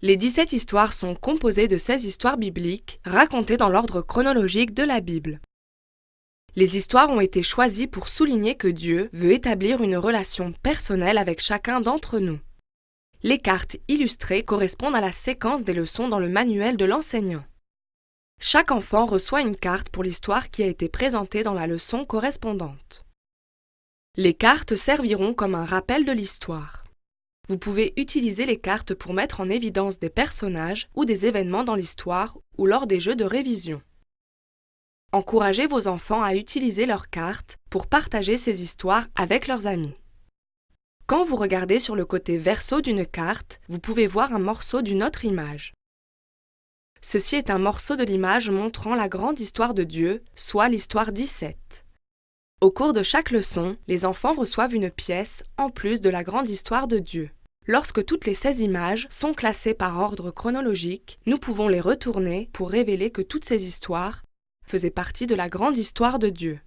Les 17 histoires sont composées de 16 histoires bibliques racontées dans l'ordre chronologique de la Bible. Les histoires ont été choisies pour souligner que Dieu veut établir une relation personnelle avec chacun d'entre nous. Les cartes illustrées correspondent à la séquence des leçons dans le manuel de l'enseignant. Chaque enfant reçoit une carte pour l'histoire qui a été présentée dans la leçon correspondante. Les cartes serviront comme un rappel de l'histoire. Vous pouvez utiliser les cartes pour mettre en évidence des personnages ou des événements dans l'histoire ou lors des jeux de révision. Encouragez vos enfants à utiliser leurs cartes pour partager ces histoires avec leurs amis. Quand vous regardez sur le côté verso d'une carte, vous pouvez voir un morceau d'une autre image. Ceci est un morceau de l'image montrant la grande histoire de Dieu, soit l'histoire 17. Au cours de chaque leçon, les enfants reçoivent une pièce en plus de la grande histoire de Dieu. Lorsque toutes les 16 images sont classées par ordre chronologique, nous pouvons les retourner pour révéler que toutes ces histoires faisaient partie de la grande histoire de Dieu.